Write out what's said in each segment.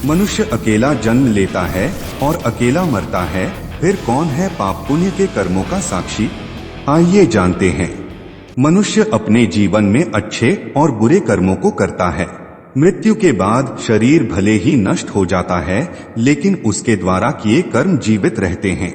मनुष्य अकेला जन्म लेता है और अकेला मरता है, फिर कौन है पाप पुण्य के कर्मों का साक्षी? आइए जानते हैं। मनुष्य अपने जीवन में अच्छे और बुरे कर्मों को करता है। मृत्यु के बाद शरीर भले ही नष्ट हो जाता है, लेकिन उसके द्वारा किए कर्म जीवित रहते हैं।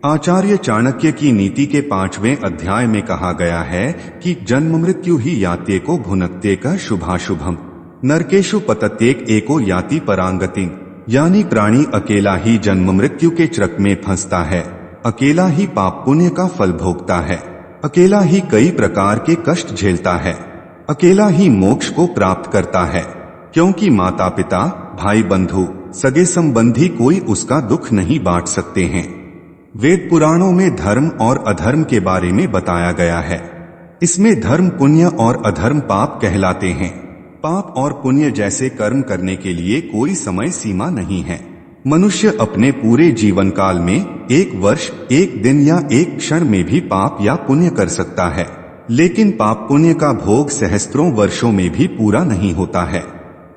आचार्य चाणक्य की नीति के 5वें अध्याय में कहा गया है कि जन्म मृत्यु ही यात्येको भुनक्त्येक शुभाशुभम नरकेशु पतत्येक एको याति परांगति। यानी प्राणी अकेला ही जन्म मृत्यु के चक्र में फंसता है, अकेला ही पाप पुण्य का फल भोगता है, अकेला ही कई प्रकार के कष्ट झेलता है, अकेला ही मोक्ष को प्राप्त करता है, क्योंकि माता पिता, भाई बंधु, सगे संबंधी कोई उसका दुख नहीं बांट सकते हैं। वेद पुराणों में धर्म और अधर्म के बारे में बताया गया है। इसमें धर्म पुण्य और अधर्म पाप कहलाते हैं। पाप और पुण्य जैसे कर्म करने के लिए कोई समय सीमा नहीं है। मनुष्य अपने पूरे जीवन काल में 1 वर्ष, 1 दिन या 1 क्षण में भी पाप या पुण्य कर सकता है, लेकिन पाप पुण्य का भोग सहस्त्रों वर्षों में भी पूरा नहीं होता है।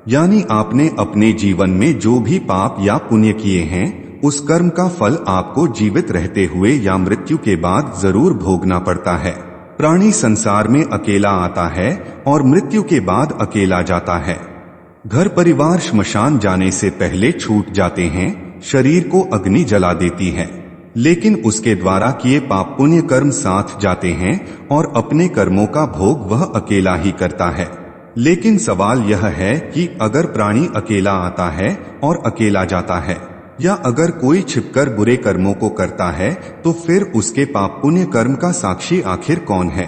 यानी आपने अपने जीवन में जो भी पाप या पुण्य किए हैं, उस कर्म का फल आपको जीवित रहते हुए या मृत्यु के बाद जरूर भोगना पड़ता है। प्राणी संसार में अकेला आता है और मृत्यु के बाद अकेला जाता है। घर परिवार श्मशान जाने से पहले छूट जाते हैं, शरीर को अग्नि जला देती है, लेकिन उसके द्वारा किए पाप पुण्य कर्म साथ जाते हैं और अपने कर्मों का भोग वह अकेला ही करता है। लेकिन सवाल यह है कि अगर प्राणी अकेला आता है और अकेला जाता है, या अगर कोई छिपकर बुरे कर्मों को करता है, तो फिर उसके पाप पुण्य कर्म का साक्षी आखिर कौन है?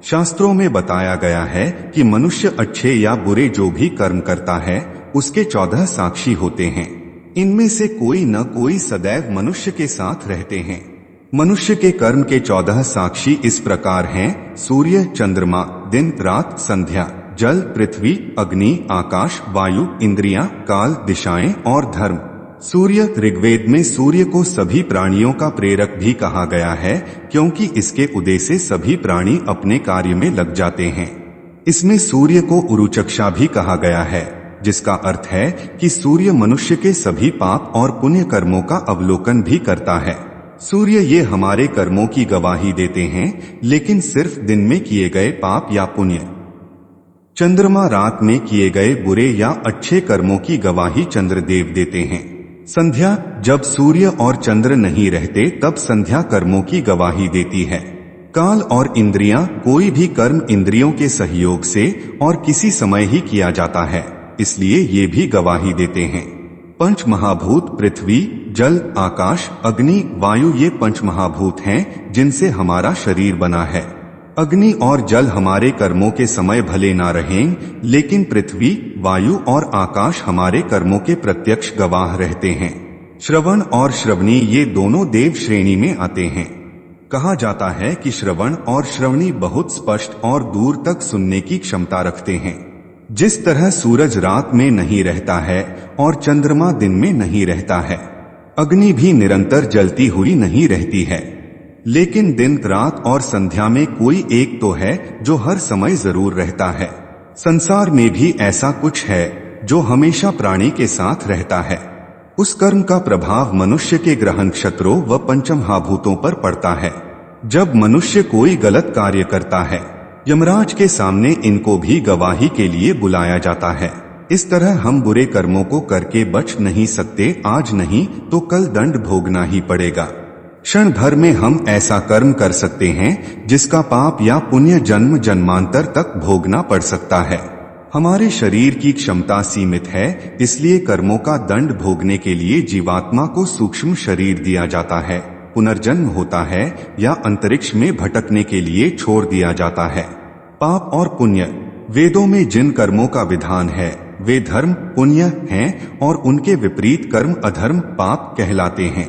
शास्त्रों में बताया गया है कि मनुष्य अच्छे या बुरे जो भी कर्म करता है, उसके 14 साक्षी होते हैं। इनमें से कोई न कोई सदैव मनुष्य के साथ रहते हैं। मनुष्य के कर्म के 14 साक्षी इस प्रकार हैं: सूर्य, चंद्रमा, दिन, रात, संध्या, जल, पृथ्वी, अग्नि, आकाश, वायु, इंद्रियां, काल, दिशाएं और धर्म। सूर्य, ऋग्वेद में सूर्य को सभी प्राणियों का प्रेरक भी कहा गया है, क्योंकि इसके उदय से सभी प्राणी अपने कार्य में लग जाते हैं। इसमें सूर्य को उरुचक्षा भी कहा गया है, जिसका अर्थ है कि सूर्य मनुष्य के सभी पाप और पुण्य कर्मों का अवलोकन भी करता है। सूर्य ये हमारे कर्मों की गवाही देते हैं, लेकिन सिर्फ दिन में किए गए पाप या पुण्य। चंद्रमा रात में किए गए बुरे या अच्छे कर्मों की गवाही चंद्रदेव देते हैं। संध्या, जब सूर्य और चंद्र नहीं रहते तब संध्या कर्मों की गवाही देती है। काल और इंद्रियां, कोई भी कर्म इंद्रियों के सहयोग से और किसी समय ही किया जाता है, इसलिए ये भी गवाही देते हैं। पंच महाभूत पृथ्वी, जल, आकाश, अग्नि, वायु ये पंच महाभूत हैं जिनसे हमारा शरीर बना है। अग्नि और जल हमारे कर्मों के समय भले ना रहें, लेकिन पृथ्वी, वायु और आकाश हमारे कर्मों के प्रत्यक्ष गवाह रहते हैं। श्रवण और श्रवणी ये दोनों देव श्रेणी में आते हैं। कहा जाता है कि श्रवण और श्रवणी बहुत स्पष्ट और दूर तक सुनने की क्षमता रखते हैं। जिस तरह सूरज रात में नहीं रहता है और चंद्रमा दिन में नहीं रहता है, अग्नि भी निरंतर जलती हुई नहीं रहती है, लेकिन दिन, रात और संध्या में कोई एक तो है जो हर समय जरूर रहता है। संसार में भी ऐसा कुछ है जो हमेशा प्राणी के साथ रहता है। उस कर्म का प्रभाव मनुष्य के ग्रह नक्षत्रों व पंचमहाभूतों पर पड़ता है। जब मनुष्य कोई गलत कार्य करता है, यमराज के सामने इनको भी गवाही के लिए बुलाया जाता है। इस तरह हम बुरे कर्मों को करके बच नहीं सकते। आज नहीं तो कल दंड भोगना ही पड़ेगा। क्षण भर में हम ऐसा कर्म कर सकते हैं जिसका पाप या पुण्य जन्म जन्मांतर तक भोगना पड़ सकता है। हमारे शरीर की क्षमता सीमित है, इसलिए कर्मों का दंड भोगने के लिए जीवात्मा को सूक्ष्म शरीर दिया जाता है, पुनर्जन्म होता है या अंतरिक्ष में भटकने के लिए छोड़ दिया जाता है। पाप और पुण्य, वेदों में जिन कर्मों का विधान है वे धर्म, पुण्य हैं और उनके विपरीत कर्म अधर्म, पाप कहलाते हैं।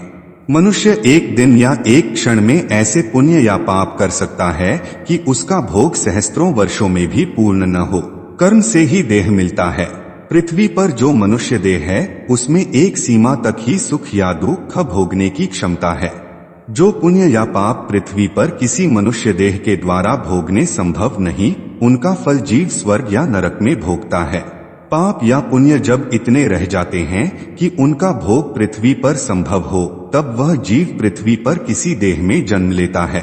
मनुष्य एक दिन या एक क्षण में ऐसे पुण्य या पाप कर सकता है कि उसका भोग सहस्त्रों वर्षों में भी पूर्ण न हो। कर्म से ही देह मिलता है। पृथ्वी पर जो मनुष्य देह है उसमें एक सीमा तक ही सुख या दुख भोगने की क्षमता है। जो पुण्य या पाप पृथ्वी पर किसी मनुष्य देह के द्वारा भोगने संभव नहीं, उनका फल जीव स्वर्ग या नरक में भोगता है। पाप या पुण्य जब इतने रह जाते हैं कि उनका भोग पृथ्वी पर संभव हो, तब वह जीव पृथ्वी पर किसी देह में जन्म लेता है।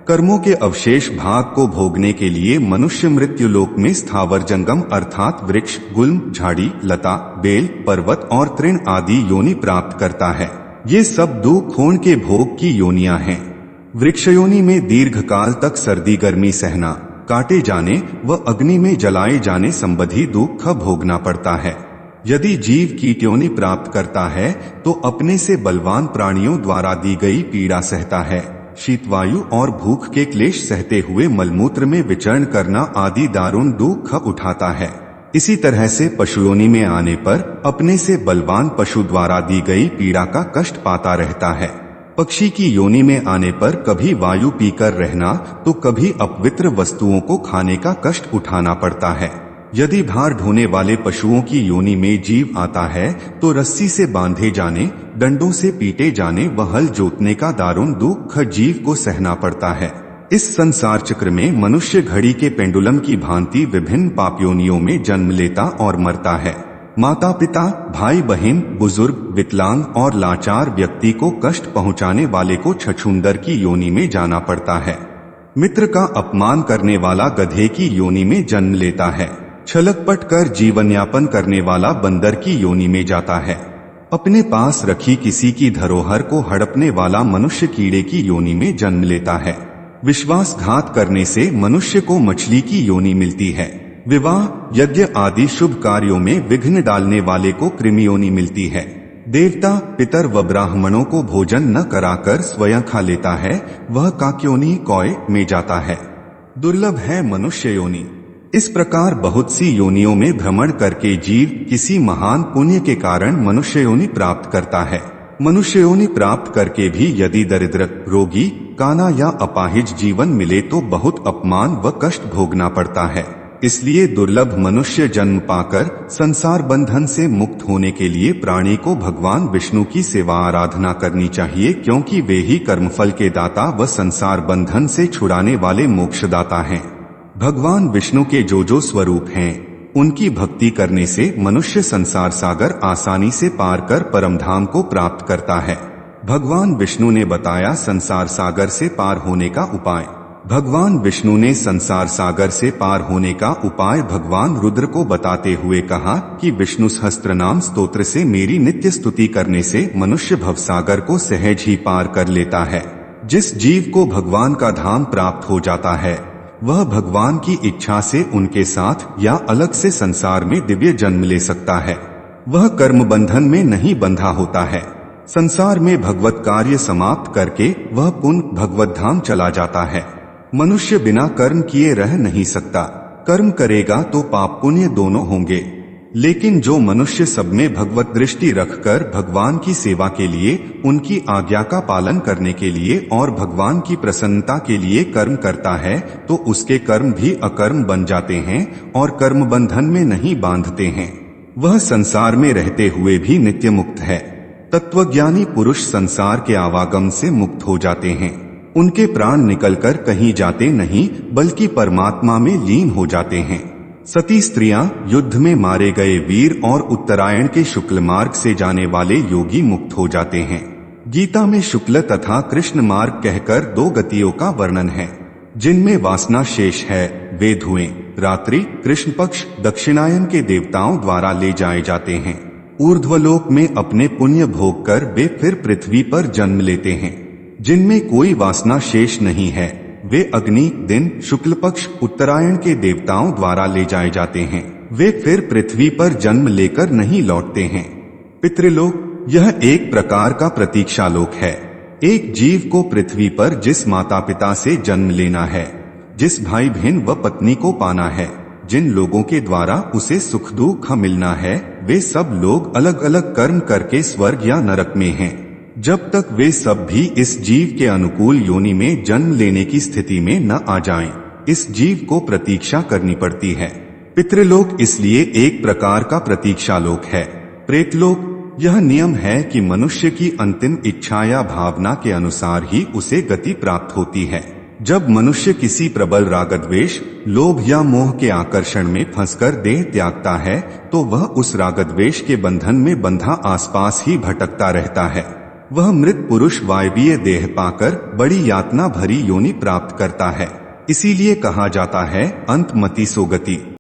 कर्मों के अवशेष भाग को भोगने के लिए मनुष्य मृत्युलोक में स्थावर जंगम अर्थात वृक्ष, गुल्म, झाड़ी, लता, बेल, पर्वत और तृण आदि योनि प्राप्त करता है। ये सब दुख खून के भोग की योनियां हैं। वृक्ष योनि में दीर्घ काल तक सर्दी गर्मी सहना, काटे जाने व अग्नि में जलाए जाने संबंधी दुख भोगना पड़ता है। यदि जीव कीट योनि प्राप्त करता है तो अपने से बलवान प्राणियों द्वारा दी गई पीड़ा सहता है। शीतवायु और भूख के क्लेश सहते हुए मलमूत्र में विचरण करना आदि दारुण दुख उठाता है। इसी तरह से पशुयोनि में आने पर अपने से बलवान पशु द्वारा दी गई पीड़ा का कष्ट पाता रहता है। पक्षी की योनि में आने पर कभी वायु पीकर रहना तो कभी अपवित्र वस्तुओं को खाने का कष्ट उठाना पड़ता है। यदि भार ढोने वाले पशुओं की योनि में जीव आता है तो रस्सी से बांधे जाने, डंडों से पीटे जाने व हल जोतने का दारुण दुख जीव को सहना पड़ता है। इस संसार चक्र में मनुष्य घड़ी के पेंडुलम की भांति विभिन्न पापयोनियों में जन्म लेता और मरता है। माता पिता, भाई बहन, बुजुर्ग, विकलांग और लाचार व्यक्ति को कष्ट पहुंचाने वाले को छछूंदर की योनि में जाना पड़ता है। मित्र का अपमान करने वाला गधे की योनि में जन्म लेता है। छलकपट कर जीवन यापन करने वाला बंदर की योनि में जाता है। अपने पास रखी किसी की धरोहर को हड़पने वाला मनुष्य कीड़े की योनि में जन्म लेता है। विश्वासघात करने से मनुष्य को मछली की योनि मिलती है। विवाह, यज्ञ आदि शुभ कार्यों में विघ्न डालने वाले को कृमि योनि मिलती है। देवता, पितर व ब्राह्मणों को भोजन न कराकर स्वयं खा लेता है, वह काक्योनि कौए में जाता है। दुर्लभ है मनुष्य योनि। इस प्रकार बहुत सी योनियों में भ्रमण करके जीव किसी महान पुण्य के कारण मनुष्य योनि प्राप्त करता है। मनुष्य योनि प्राप्त करके भी यदि दरिद्र, रोगी, काना या अपाहिज जीवन मिले तो बहुत अपमान व कष्ट भोगना पड़ता है। इसलिए दुर्लभ मनुष्य जन्म पाकर संसार बंधन से मुक्त होने के लिए प्राणी को भगवान विष्णु की सेवा आराधना करनी चाहिए, क्योंकि वे ही कर्मफल के दाता व संसार बंधन से छुड़ाने वाले मोक्षदाता हैं। भगवान विष्णु के जो स्वरूप हैं, उनकी भक्ति करने से मनुष्य संसार सागर आसानी से पार कर परमधाम को प्राप्त करता है। भगवान विष्णु ने बताया संसार सागर से पार होने का उपाय। भगवान विष्णु ने संसार सागर से पार होने का उपाय भगवान रुद्र को बताते हुए कहा कि विष्णु सहस्त्र नाम स्तोत्र से मेरी नित्य स्तुति करने से मनुष्य भवसागर को सहज ही पार कर लेता है। जिस जीव को भगवान का धाम प्राप्त हो जाता है, वह भगवान की इच्छा से उनके साथ या अलग से संसार में दिव्य जन्म ले सकता है। वह कर्म बंधन में नहीं बंधा होता है। संसार में भगवत कार्य समाप्त करके वह पुनः भगवत धाम चला जाता है। मनुष्य बिना कर्म किए रह नहीं सकता। कर्म करेगा तो पाप पुण्य दोनों होंगे, लेकिन जो मनुष्य सब में भगवत दृष्टि रखकर भगवान की सेवा के लिए, उनकी आज्ञा का पालन करने के लिए और भगवान की प्रसन्नता के लिए कर्म करता है, तो उसके कर्म भी अकर्म बन जाते हैं और कर्म बंधन में नहीं बांधते हैं। वह संसार में रहते हुए भी नित्य मुक्त है। तत्वज्ञानी पुरुष संसार के आवागम से मुक्त हो जाते हैं। उनके प्राण निकलकर कहीं जाते नहीं, बल्कि परमात्मा में लीन हो जाते हैं। सती स्त्रियां, युद्ध में मारे गए वीर और उत्तरायण के शुक्ल मार्ग से जाने वाले योगी मुक्त हो जाते हैं। गीता में शुक्ल तथा कृष्ण मार्ग कहकर दो गतियों का वर्णन है। जिनमें वासना शेष है, वे धुएं, रात्रि, कृष्ण पक्ष, दक्षिणायन के देवताओं द्वारा ले जाए जाते हैं। ऊर्ध्वलोक में अपने पुण्य भोग कर वे फिर पृथ्वी पर जन्म लेते हैं। जिनमें कोई वासना शेष नहीं है, वे अग्नि, दिन, शुक्ल पक्ष, उत्तरायण के देवताओं द्वारा ले जाए जाते हैं। वे फिर पृथ्वी पर जन्म लेकर नहीं लौटते हैं। पितृलोक, यह एक प्रकार का प्रतीक्षालोक है। एक जीव को पृथ्वी पर जिस माता पिता से जन्म लेना है, जिस भाई बहन व पत्नी को पाना है, जिन लोगों के द्वारा उसे सुख दुख मिलना है, वे सब लोग अलग अलग कर्म करके स्वर्ग या नरक में हैं। जब तक वे सब भी इस जीव के अनुकूल योनि में जन्म लेने की स्थिति में न आ जाएं, इस जीव को प्रतीक्षा करनी पड़ती है। पितृलोक इसलिए एक प्रकार का प्रतीक्षालोक है। प्रेतलोक, यह नियम है कि मनुष्य की अंतिम इच्छा या भावना के अनुसार ही उसे गति प्राप्त होती है। जब मनुष्य किसी प्रबल रागद्वेष, लोभ या मोह के आकर्षण में फंसकर देह त्यागता है तो वह उस रागद्वेष के बंधन में बंधा आसपास ही भटकता रहता है। वह मृत पुरुष वायवीय देह पाकर बड़ी यातना भरी योनि प्राप्त करता है। इसीलिए कहा जाता है अंतमति सोगति।